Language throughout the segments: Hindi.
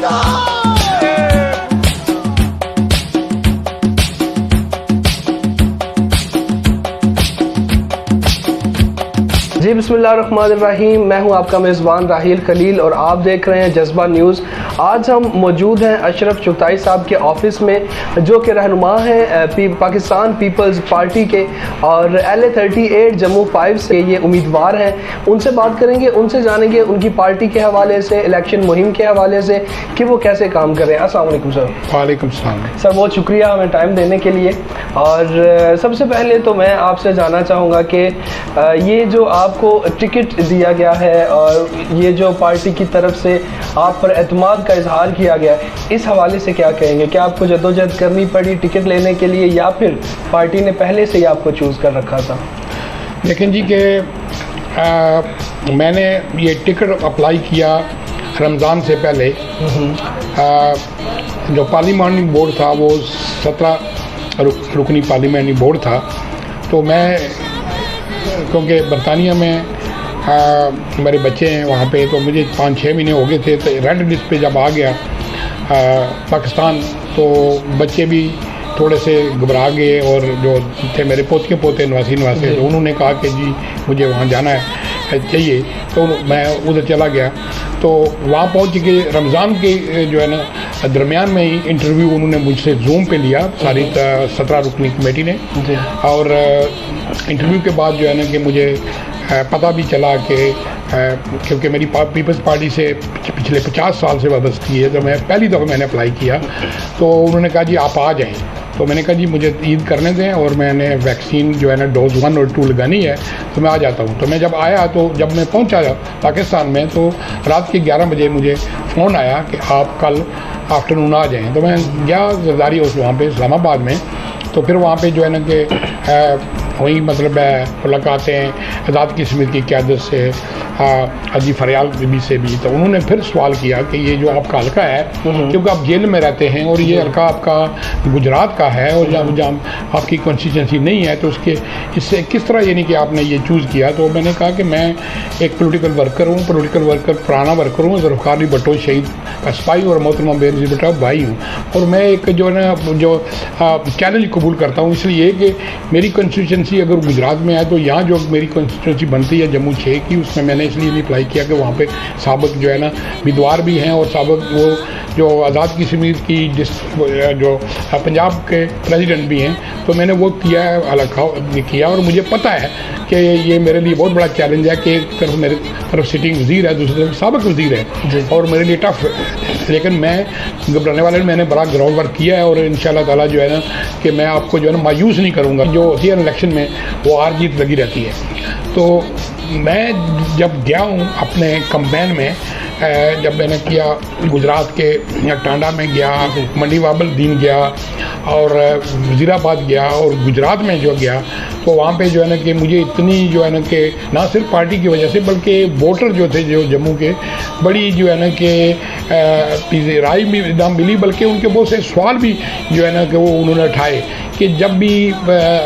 जी बिस्मिल्लाहिर्रहमानिर्रहीम, मैं हूं आपका मेज़बान राहील खलील और आप देख रहे हैं जज्बा न्यूज़। आज हम मौजूद हैं अशरफ चुगताई साहब के ऑफ़िस में, जो कि रहनुमा हैं पाकिस्तान पीपल्स पार्टी के और LA-38 जम्मू 5 से ये उम्मीदवार हैं। उनसे बात करेंगे, उनसे जानेंगे उनकी पार्टी के हवाले से, इलेक्शन मुहिम के हवाले से कि वो कैसे काम कर रहे हैं। अस्सलाम वालेकुम सर। वालेकुम सलाम सर, बहुत शुक्रिया हमें टाइम देने के लिए। और सबसे पहले तो मैं आपसे जानना चाहूँगा कि ये जो आपको टिकट दिया गया है और ये जो पार्टी की तरफ से आप पर एतमाद का इजहार किया गया है, इस हवाले से क्या कहेंगे? क्या आपको जद्दोजहद करनी पड़ी टिकट लेने के लिए या फिर पार्टी ने पहले से ही आपको चूज़ कर रखा था? देखें जी कि मैंने ये टिकट अप्लाई किया रमज़ान से पहले। जो पार्लिमानी बोर्ड था वो 17 रुकनी पार्लिमानी बोर्ड था। तो मैं, क्योंकि बरतानिया में मेरे बच्चे हैं वहाँ पे, तो मुझे 5-6 महीने हो गए थे। तो रेड लिस्ट पे जब आ गया पाकिस्तान, तो बच्चे भी थोड़े से घबरा गए। और जो थे मेरे पोते नवासी तो उन्होंने कहा कि जी मुझे वहाँ जाना चाहिए, तो मैं उधर चला गया। तो वहाँ पहुँच के रमज़ान के जो है ना दरमियान में ही इंटरव्यू उन्होंने मुझसे जूम पे लिया, सारी 17 रुकनी कमेटी ने। और इंटरव्यू के बाद जो है ना कि मुझे पता भी चला कि क्योंकि मेरी पीपल्स पार्टी से पिछले 50 साल से वाबस्ती है, तो मैं पहली दफ़ा मैंने अप्लाई किया। तो उन्होंने कहा जी आप आ जाएँ। तो मैंने कहा जी मुझे ईद करने दें और मैंने वैक्सीन जो है ना डोज 1 और 2 लगानी है, तो मैं आ जाता हूँ। तो मैं जब आया, तो जब मैं पहुँचा पाकिस्तान में, तो रात के 11 बजे मुझे फ़ोन आया कि आप कल आफ्टरनून आ जाएँ। तो मैं गया जरदारी हाउस वहाँ पे इस्लामाबाद में। तो फिर वहाँ पे जो है ना कि वही मतलब मुलाकातें आज़ाद किस्मत की क़यादत से, अजी फरियाल बीबी से भी। तो उन्होंने फिर सवाल किया कि ये जो आपका हल्का है, क्योंकि आप जेल में रहते हैं और ये हल्का आपका गुजरात का है और जहाँ आपकी कॉन्स्टिट्यूंसी नहीं है, तो उसके इससे किस तरह यानी कि आपने ये चूज़ किया? तो मैंने कहा कि मैं एक पॉलिटिकल वर्कर हूँ, पुराना वर्कर हूँ, ज़ुल्फ़िकार अली भुट्टो शहीद का सिपाही और मोहतरमा बेनज़ीर भुट्टो भाई हूँ। और मैं एक जो है ना जो चैलेंज कबूल करता हूँ, इसलिए कि मेरी कॉन्स्टिट्यूंसी अगर गुजरात में है, तो यहाँ जो मेरी कॉन्स्टिट्यूंसी बनती है जम्मू 6 की, उसमें मैंने इसलिए नहीं अप्लाई किया कि वहाँ पे साबिक जो है ना उम्मीदवार भी हैं और साबिक वो जो आज़ाद किस्मत की जो पंजाब के प्रेसिडेंट भी हैं। तो मैंने वो किया किया और मुझे पता है कि ये मेरे लिए बहुत बड़ा चैलेंज है कि एक तरफ मेरे तरफ सिटिंग वज़ीर है, दूसरी तरफ साबिक वज़ीर है और मेरे लिए टफ है। लेकिन मैं घबराने वाले, मैंने बड़ा ग्राउंड वर्क किया है और इंशाल्लाह ताला जो है ना कि मैं आपको जो है ना मायूस नहीं करूँगा। जो होती है इलेक्शन में वो हार जीत लगी रहती है। तो मैं जब गया हूँ अपने कैंपेन में, जब मैंने किया गुजरात के टांडा में गया, मंडी बाबल दीन गया और वज़ीराबाद गया और गुजरात में जो गया, तो वहाँ पे जो है ना कि मुझे इतनी जो है ना कि ना सिर्फ पार्टी की वजह से बल्कि वोटर जो थे जो जम्मू के, बड़ी जो है ना कि राय भी ना मिली, बल्कि उनके बहुत से सवाल भी जो है ना कि वो उन्होंने उठाए कि जब भी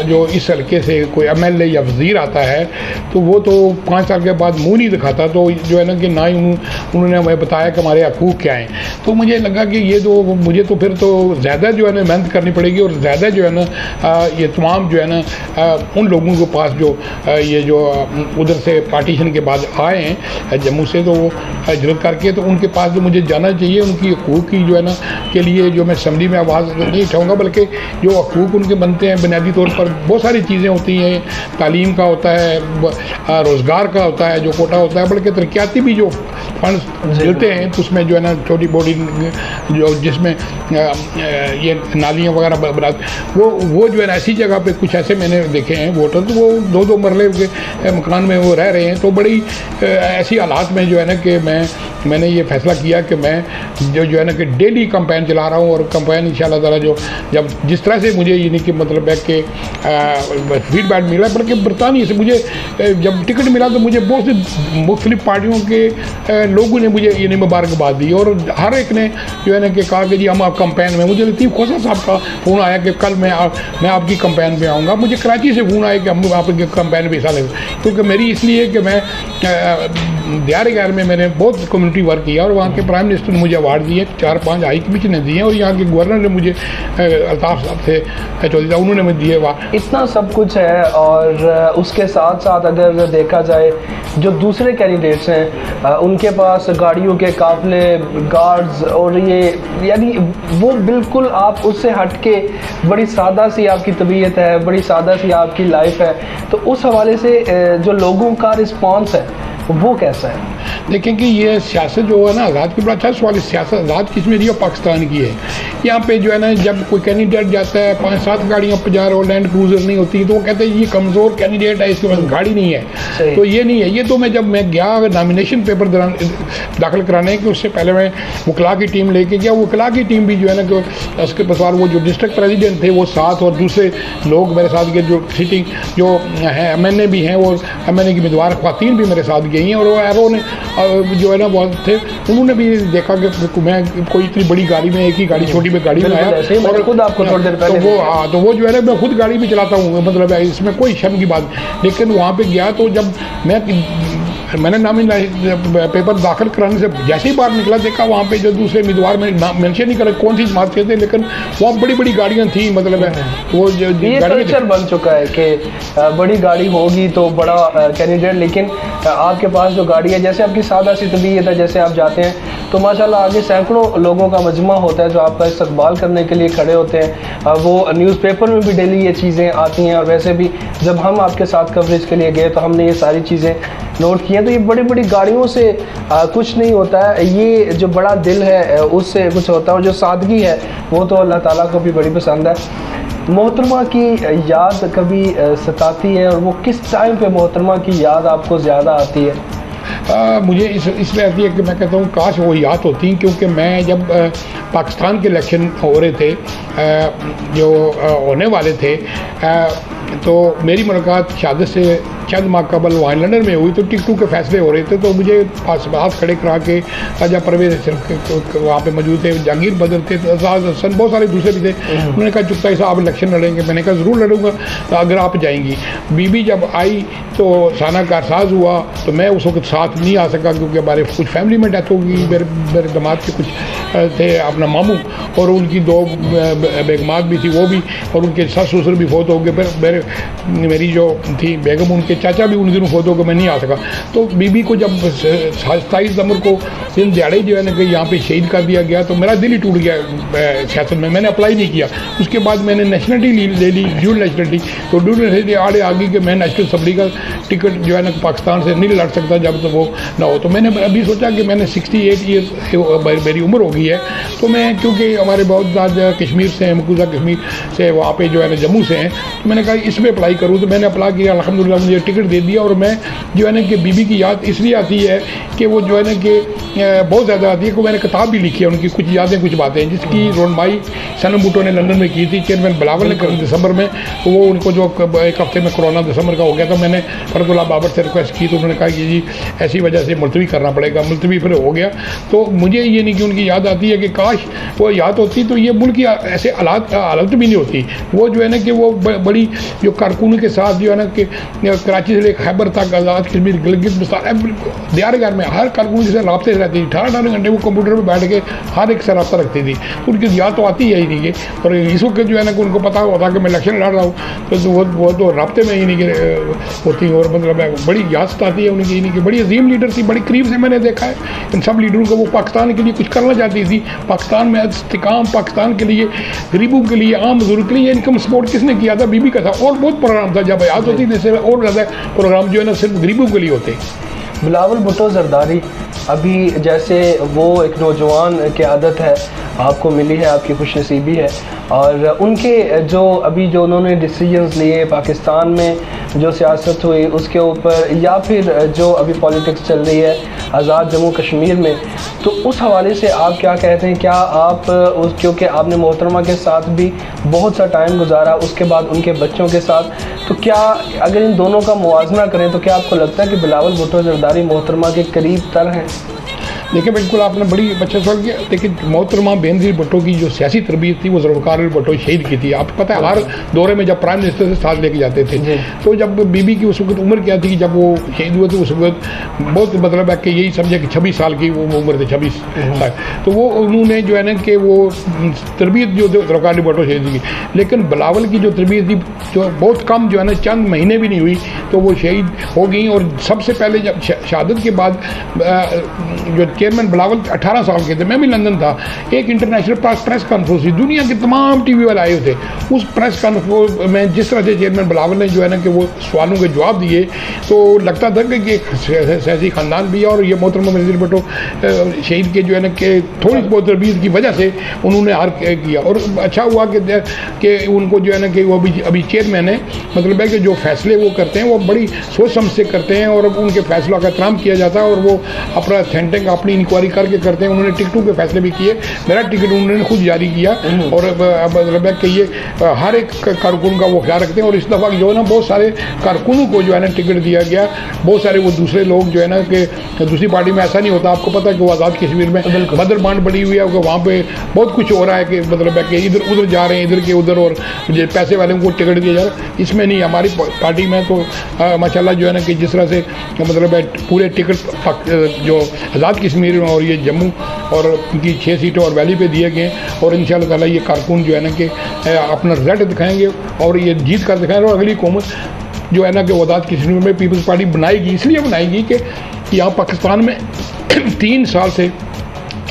जो इस हल्के से कोई MLA या वज़ीर आता है तो वो तो 5 साल के बाद मुंह नहीं दिखाता। तो जो है ना कि ना ही उन्होंने हमें बताया कि हमारे हकूक़ क्या हैं। तो मुझे लगा कि ये तो मुझे तो फिर तो ज़्यादा जो है ना मेहनत करनी पड़ेगी और ज़्यादा जो है ना ये तमाम जो है ना उन लोगों के पास जो ये जो उधर से पार्टीशन के बाद आए हैं जम्मू से, तो वो हिजरत करके, तो उनके पास जो मुझे जाना चाहिए उनकी हकूक़ की जो है ना के लिए जो मैं असम्बली में आवाज़ नहीं उठाऊँगा, बल्कि जो हकूक़ उनके बनते हैं बुनियादी तौर पर बहुत सारी चीज़ें होती हैं, तालीम का होता है, रोज़गार का होता है, जो कोटा होता है, बल्कि तरक्याती भी जो फंड्स मिलते हैं, तो उसमें जो है ना छोटी बोटी जो जिसमें ये नालियाँ वगैरह बनाते, वो जो है ना ऐसी जगह पे कुछ ऐसे मैंने देखे हैं वोटर, तो वो 2-2 मरले के मकान में वो रह रहे हैं। तो बड़ी ऐसी हालात में जो है ना कि मैंने ये फैसला किया कि मैं जो है ना कि डेली कैंपेन चला रहा हूँ और कैंपेन इंशाल्लाह ताला जो जब जिस तरह से मुझे यानी कि मतलब है कि फीडबैक मिला, बल्कि बरतानिया से मुझे जब टिकट मिला तो मुझे बहुत सी मुख्तलिफ पार्टियों के लोगों ने मुझे यानी मुबारकबाद दी और हर एक ने जो है ना कि कहा कि जी हम आप कैंपेन में। मुझे लतीफ़ खोसा साहब का फ़ोन आया कि कल मैं आपकी कैंपेन में आऊँगा। मुझे कराची से फ़ोन आया कि हम आपके कैंपेन में हिस्सा लेंगे, क्योंकि मेरी इसलिए कि मैं दियार में मैंने बहुत कम्युनिटी वर्क किया और वहाँ के प्राइम मिनिस्टर ने मुझे अवार्ड दिए, 4-5 हाई कमीशन ने दिए और यहाँ के गवर्नर ने मुझे अल्ताफ साहब थे चौधरी साहब, उन्होंने मुझे दिए। वहाँ इतना सब कुछ है और उसके साथ साथ अगर देखा जाए जो दूसरे कैंडिडेट्स हैं उनके पास गाड़ियों के काफिले, गार्ड्स और ये यानी वो बिल्कुल आप उससे हट के बड़ी सादा सी आपकी तबीयत है, बड़ी सादा सी आपकी लाइफ है, तो उस हवाले से जो लोगों का रिस्पांस है वो कैसा है? देखें कि ये सियासत जो है ना, आज़ाद की बड़ा अच्छा सवाल है। सियासत आज़ाद किस में रही है? पाकिस्तान की है। यहाँ पे जो है ना, जब कोई कैंडिडेट जाता है 5-7 गाड़ियाँ पे जा रहा हो, लैंड क्रूजर नहीं होती, तो वो कहते हैं ये कमज़ोर कैंडिडेट है, इसके पास गाड़ी नहीं है। तो ये नहीं है। ये तो मैं जब मैं गया नामिनेशन पेपर दाखिल कराने के उससे पहले मैं वकला की टीम लेके गया। वकला की टीम भी जो है ना कि उसके पसवार वो जो डिस्ट्रिक्ट प्रेसिडेंट थे वो साथ और दूसरे लोग मेरे साथ गए, जो सिटिंग जो है MNA भी हैं, वो MNA की उम्मीदवार ख़वातीन भी मेरे साथ गई हैं और वो एरो ने जो है ना बहुत थे, उन्होंने भी देखा कि मैं कोई इतनी बड़ी गाड़ी में, एक ही गाड़ी छोटी में गाड़ी में आया और खुद आपको थोड़ी देर पहले तो वो जो है ना मैं खुद गाड़ी में चलाता हूँ, मतलब इसमें कोई शर्म की बात। लेकिन वहाँ पे गया तो जब मैंने नामिनेशन पेपर दाखिल कराने से जैसे ही बाहर निकला, देखा वहाँ पे जो दूसरे उम्मीदवार में मेंशन नहीं करे कौन सी जमात के थे, लेकिन वहाँ बड़ी बड़ी गाड़ियाँ थी। मतलब वो जो ये कल्चर बन चुका है कि बड़ी गाड़ी होगी तो बड़ा कैंडिडेट, लेकिन आपके पास जो गाड़ी है, जैसे आपकी सादा सी तबीयत है, जैसे आप जाते हैं तो माशाल्लाह आगे सैकड़ों लोगों का मजमा होता है जो आपका इस्तकबाल करने के लिए खड़े होते हैं। वो न्यूज़पेपर में भी डेली ये चीज़ें आती हैं और वैसे भी जब हम आपके साथ कवरेज के लिए गए तो हमने ये सारी चीज़ें नोट किए। तो ये बड़ी बड़ी गाड़ियों से कुछ नहीं होता है, ये जो बड़ा दिल है उससे कुछ होता है और जो सादगी है वो तो अल्लाह ताला को भी बड़ी पसंद है। मोहतरमा की याद कभी सताती है और वो किस टाइम पे मोहतरमा की याद आपको ज़्यादा आती है? मुझे इसलिए आती है कि मैं कहता हूँ काश वो याद होती, क्योंकि मैं जब पाकिस्तान के इलेक्शन हो रहे थे जो होने वाले थे तो मेरी मुलाकात शहादत से चंद माह कबल वहाँ लंदन में हुई, तो टिकटों के फैसले हो रहे थे। तो मुझे पास खड़े करा के राजा परवेज वहाँ पे मौजूद थे, जहांगीर बदर थे, हसन, बहुत सारे दूसरे भी थे। उन्होंने कहा चुगताई साहब इलेक्शन लड़ेंगे। मैंने कहा ज़रूर लड़ूंगा तो अगर आप जाएंगी। बीबी जब आई तो साना कारसाज हुआ तो मैं उस वक्त साथ नहीं आ सका क्योंकि हमारे कुछ फैमिली में डेथ हो गई। मेरे दामाद के कुछ थे अपना मामू और उनकी 2 बेगमात भी थी, वो भी, और उनके सास ससुर भी फौत हो गए। फिर मेरी जो थी बेगम, उनके चाचा भी उन दिनों फौत हो गए, मैं नहीं आ सका। तो बीबी को जब 27 दिसंबर को दिन दिहाड़े जो है ना कि यहाँ पे शहीद कर दिया गया तो मेरा दिल ही टूट गया सियासत में। मैंने अप्लाई नहीं किया। उसके बाद मैंने नेशनलिटी ले ली, ड्यूल नेशनलिटी। तो ड्यूल नेशनलिटी आड़े आ गई कि मैं नेशनल असम्बली का टिकट जो है ना पाकिस्तान से नहीं लड़ सकता जब तक वो ना हो। तो मैंने अभी सोचा कि मैंने 68 ईयर मेरी उम्र हो गई है, तो मैं क्योंकि हमारे बहुत ज़्यादा कश्मीर से हैं, मकबूजा कश्मीर से वहाँ पे जो है ना जम्मू से हैं, तो मैंने कहा इसमें अप्लाई करूँ। तो मैंने अप्लाई किया, अल्हम्दुलिल्लाह मुझे टिकट दे दिया। और मैं जो है ना कि बीबी की याद इसलिए आती है कि वो जो है ना कि बहुत ज़्यादा आती है कि मैंने किताब भी लिखी है उनकी कुछ यादें कुछ बातें, जिसकी रोनमाई सनम भुट्टो ने लंदन में की थी, चेयरमैन बिलावल ने करी दिसंबर में। तो वो उनको जो 1 हफ्ते में कोरोना दिसंबर का हो गया था, मैंने फरदुल्ला बाबर से रिक्वेस्ट की तो उन्होंने कहा कि जी ऐसी वजह से मुलतवी करना पड़ेगा। मुलतवी फिर हो गया। तो मुझे ये नहीं कि उनकी याद आती है कि काश वो याद होती तो ये मुल्क की ऐसे हालत भी नहीं होती। वो जो है ना कि वो बड़ी जो कारकुनों के साथ जो है ना कि कराची से लेकर खैबर तक, आज़ाद कश्मीर, गिलगित दियारगार में हर कारकुन से रबते रहती थी। 18 घंटे वो कंप्यूटर पर बैठ के हर एक से रब्ता रखती थी। तो उनकी याद तो आती है ही नहीं कि, और इस वक्त जो है ना कि उनको पता होता कि मैं इलेक्शन लड़ रहा हूँ तो वो तो रब्ते में ही नहीं होती। और मतलब बड़ी याद आती है उनकी, नहीं कि बड़ी अजीम लीडर थी, बड़ी करीब से मैंने देखा है इन सब लीडरों को। वो पाकिस्तान के लिए कुछ करना चाहती थी, पाकिस्तान में इस्तेकाम, पाकिस्तान के लिए, गरीबों के लिए, आम मजदूर के लिए इनकम सपोर्ट किसने किया था? बीबी का था। और बहुत प्रोग्राम था, जब याद होती थी और ज़्यादा प्रोग्राम जो है ना सिर्फ गरीबों के लिए होते। बिलावल भुट्टो जरदारी अभी जैसे वो एक नौजवान की आदत है आपको मिली है, आपकी खुशनसीबी है, और उनके जो अभी जो उन्होंने डिसीजंस लिए पाकिस्तान में जो सियासत हुई उसके ऊपर, या फिर जो अभी पॉलिटिक्स चल रही है आज़ाद जम्मू कश्मीर में, तो उस हवाले से आप क्या कहते हैं? क्या आप उस, क्योंकि आपने मोहतरमा के साथ भी बहुत सा टाइम गुजारा, उसके बाद उनके बच्चों के साथ, तो क्या अगर इन दोनों का मुवाजना करें तो क्या आपको लगता है कि बिलावल भुट्टो जरदारी मोहतरमा के करीब तर हैं? देखिए बिल्कुल आपने बड़ी अच्छा सवाल किया। देखिए मोहतरमा बेनज़ीर भुट्टो की जो सियासी तरबियत थी वो ज़ुल्फ़िकार अली भुट्टो शहीद की थी। आपको पता है हर दौरे में जब प्राइम मिनिस्टर से साथ लेके जाते थे, तो जब बीबी की उस वक्त उम्र क्या थी जब वो शहीद हुए थे, उस वक्त बहुत मतलब है कि यही समझे कि 26 साल की वो उम्र थी, 26 साल। तो वो उन्होंने जो है ना कि वो तरबियत जो ज़ुल्फ़िकार अली भुट्टो शहीद की, लेकिन बिलावल की जो तरबियत थी जो बहुत कम जो है ना चंद महीने भी नहीं हुई तो वो शहीद हो गई। और सबसे पहले जब शहादत के बाद जो चेयरमैन बिलावल 18 साल के थे, मैं भी लंदन था, एक इंटरनेशनल प्रेस कॉन्फ्रेंस थी, दुनिया के तमाम टीवी वाले आए हुए थे। उस प्रेस कॉन्फ्रेंस में जिस तरह से चेयरमैन बिलावल ने जो है ना कि वो सवालों के जवाब दिए तो लगता था कि एक सियासी ख़ानदान भी है और ये मोहतरमा बेनज़ीर भुट्टो शहीद के जो है ना कि थोड़ी बहुत तरबियत की वजह से उन्होंने हार किया। और अच्छा हुआ कि उनको जो है ना कि वो अभी चेयरमैन है, मतलब है कि जो फैसले वो करते हैं वो बड़ी सोच समझ से करते हैं और उनके फैसलों का एहतराम किया जाता है और वो अपना अथेंटिक अपनी इंक्वायरी करके करते हैं। उन्होंने टिकटों के फैसले भी किए, मेरा टिकट उन्होंने खुद जारी किया और मतलब है कि ये हर एक कारकुन का वो ख्याल रखते हैं। और इस दफ़ा जो है ना बहुत सारे कारकुनों को जो है ना टिकट दिया गया, बहुत सारे वो दूसरे लोग जो है ना कि दूसरी पार्टी में ऐसा नहीं होता। आपको पता है कि वो आज़ाद कश्मीर में बदर बांट बड़ी हुई है, वहाँ पे बहुत कुछ हो रहा है कि मतलब है कि इधर उधर जा रहे हैं, इधर के उधर, और पैसे वालों को टिकट दिया जा रहा है। इसमें नहीं, हमारी पार्टी में तो माशाल्लाह जो है ना कि जिस तरह से मतलब है पूरे टिकट जो आज़ाद कश्मीर में और ये जम्मू और उनकी 6 सीटों और वैली पे दिए गए और इंशाअल्लाह ताला ये कारकुन जो है ना कि अपना रिजल्ट दिखाएंगे और ये जीत कर दिखाएंगे। और अगली हुकूमत जो है ना कि आज़ाद कश्मीर में पीपल्स पार्टी बनाएगी, इसलिए बनाएगी कि यहाँ पाकिस्तान में 3 साल से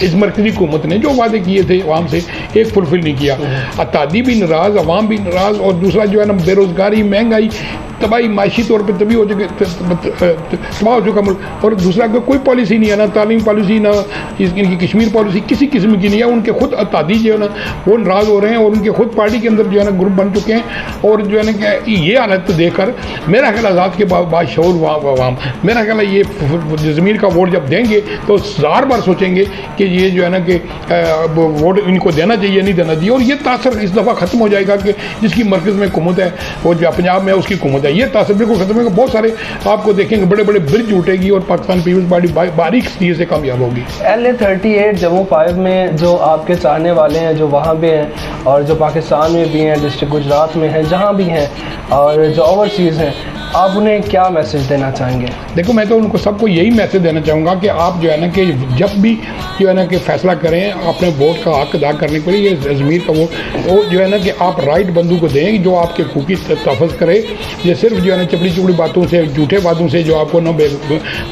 इस मरकज़ी हुकूमत ने जो वादे किए थे अवाम से एक फुलफिल नहीं किया। अतादी भी नाराज़, अवाम भी नाराज़, और दूसरा जो है ना बेरोज़गारी, महंगाई, तबाही, माशी तौर पर तभी हो चुके तबाह हो चुका मुल्क। और दूसरा कोई पॉलिसी नहीं है, ना तालीम पॉलिसी, ना इनकी कश्मीर पॉलिसी किसी किस्म की नहीं है। उनके खुद अतादी जो है ना वो नाराज़ हो रहे हैं और उनके खुद पार्टी के अंदर जो है ना ग्रुप बन चुके हैं। और जो है ना कि ये हालत देखकर मेरा ख्याल आज़ाद के बाद शऊर अवाम, मेरा ख्याल ये ज़मीर का वोट जब देंगे तो 1000 बार सोचेंगे कि ये जो है ना कि वोट इनको देना चाहिए, नहीं देना चाहिए। और ये तासर इस दफ़ा ख़त्म हो जाएगा कि जिसकी मरकज़ में हुकूमत है वो जो पंजाब में उसकी हुकूमत है, ये तासर बिल्कुल खत्म होगा। बहुत सारे आपको देखेंगे बड़े बड़े ब्रिज उठेगी और पाकिस्तान पीपल्स पार्टी बारीक चीज़ से कामयाब होगी। LA-38 जम्मू 5 में जो आपके चाहने वाले हैं जो वहाँ भी हैं और जो पाकिस्तान में भी हैं, डिस्ट्रिक्ट गुजरात में हैं, जहाँ भी हैं और जो ओवरसीज़ हैं, आप उन्हें क्या मैसेज देना चाहेंगे? देखो मैं तो उनको सबको यही मैसेज देना चाहूँगा कि आप जो है ना कि जब भी जो है ना कि फ़ैसला करें अपने वोट का हक अदा करने के लिए, ये ज़मीर का वो जो है ना कि आप राइट बंदू को दें जो आपके हकूक़ी तहफ़्फ़ुज़ करे। ये सिर्फ जो है ना चपड़ी चुपड़ी बातों से, झूठे बातों से जो आपको ना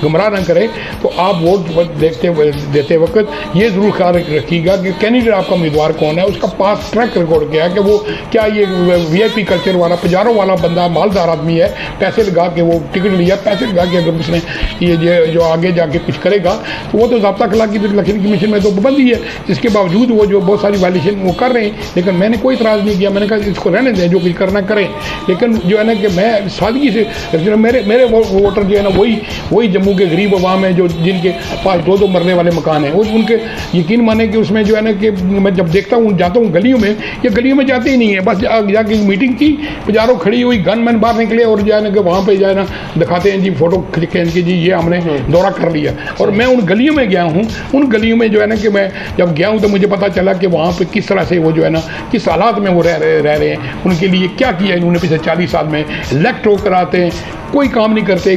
गुमराह ना करे। तो आप वोट देते वक्त ये ज़रूर ख्याल रखिएगा कि कैंडिडेट आपका उम्मीदवार कौन है, उसका पास ट्रैक रिकॉर्ड क्या है, कि वो क्या ये VIP कल्चर वाला, पजारों वाला बंदा, मालदार आदमी है, पैसे लगा के वो टिकट लिया, पैसे लगा के अगर उसने ये जो आगे जाके कुछ करेगा तो वो तो ज़ाब्ता अखलाक की इलेक्शन कमीशन में तो पाबंदी है। इसके बावजूद वो जो बहुत सारी वायलेशन वो कर रहे हैं, लेकिन मैंने कोई इतराज़ नहीं किया, मैंने कहा इसको रहने दें, जो कुछ करना करें। लेकिन जो है ना कि मैं सादगी से मेरे वोटर जो है ना वही जम्मू के गरीब अवाम है जो जिनके पास 2-2 मरने वाले मकान हैं। उनके यकीन माने कि उसमें जो है ना कि मैं जब देखता हूँ जाता हूँ गलियों में, ये गलियों में जाते ही नहीं है, बस जाके मीटिंग की, पजारों खड़ी हुई, गन मैन बाहर निकले और जो है ना कि वहाँ पे जो है ना दिखाते हैं जी, फोटो खींच के इनकी जी ये हमने दौरा कर लिया। और मैं उन गलियों में गया हूँ, उन गलियों में जो है ना कि मैं जब गया हूँ तो मुझे पता चला कि वहाँ पे किस तरह से वो जो है ना किस हालात में वो रह रहे हैं, उनके लिए क्या किया इन्होंने पिछले 40 साल में। इलेक्ट होकर आते हैं, कोई काम नहीं करते,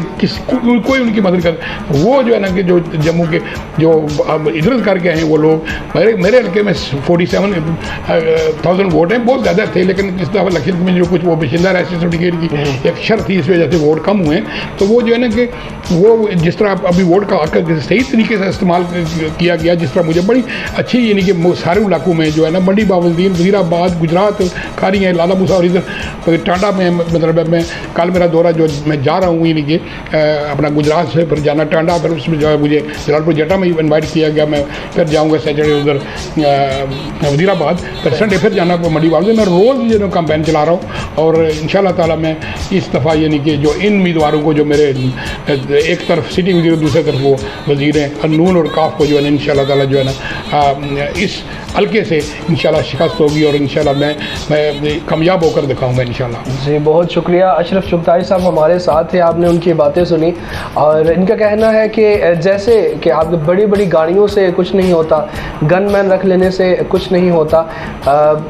कोई उनकी मदद कर। वो जो है ना कि जो जम्मू के जो इधर करके हैं वो लोग, मेरे हल्के में 47,000 वोट हैं, बहुत ज़्यादा थे, लेकिन इस दफ़ा इलेक्शन में जो कुछ वो बशिंदा रजिस्ट्रेशन सर्टिफिकेट की एक शर्त थी, इस वजह से वोट कम हुए। तो वो जो है ना कि वो जिस तरह अभी वोट का हक सही तरीके से इस्तेमाल किया गया, जिस तरह मुझे बड़ी अच्छी यानी कि सारे इलाकों में जो है ना मंडी बावलदीन, वज़ीराबाद, गुजरात, खारियाँ, लाला मूसा और इधर टांडा में, मतलब मैं कल मेरा दौरा जो मैं जा रहा हूँ यानी कि अपना गुजरात से फिर जाना टांडा, फिर उसमें जो है मुझे जलालपुर जटा में इन्वाइट किया गया, मैं फिर जाऊँगा सैटरडे उधर वज़ीराबाद, फिर संडे फिर जाना मंडी बावलदीन। मैं रोज़ जो कैंपेन चला रहा हूँ और इंशाअल्लाह ताला मैं इस दफ़ा यानी कि जो इन उम्मीदवारों को जो मेरे एक तरफ सिटी वज़ीर दूसरी तरफ वो वज़ीर हैं, नून और काफ को जो है ना इंशाअल्लाह ताला जो है ना इस हल्के से इंशाल्लाह शिकस्त होगी और इंशाल्लाह मैं कामयाब होकर दिखाऊंगा इंशाल्लाह। जी बहुत शुक्रिया अशरफ चुगताई साहब हमारे साथ थे, आपने उनकी बातें सुनी और इनका कहना है कि जैसे कि आप बड़ी बड़ी गाड़ियों से कुछ नहीं होता, गनमैन रख लेने से कुछ नहीं होता,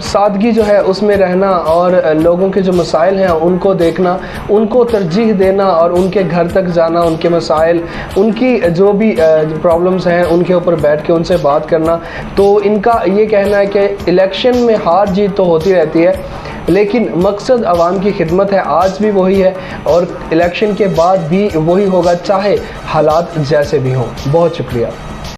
सादगी जो है उसमें रहना और लोगों के जो मसाइल हैं उनको देखना, उनको तरजीह देना और उनके घर तक जाना, उनके मसाइल, उनकी जो भी प्रॉब्लम्स हैं उनके ऊपर बैठ के उनसे बात करना। तो इनका ये कहना है कि इलेक्शन में हार जीत तो होती रहती है लेकिन मकसद आवाम की खिदमत है, आज भी वही है और इलेक्शन के बाद भी वही होगा चाहे हालात जैसे भी हों। बहुत शुक्रिया।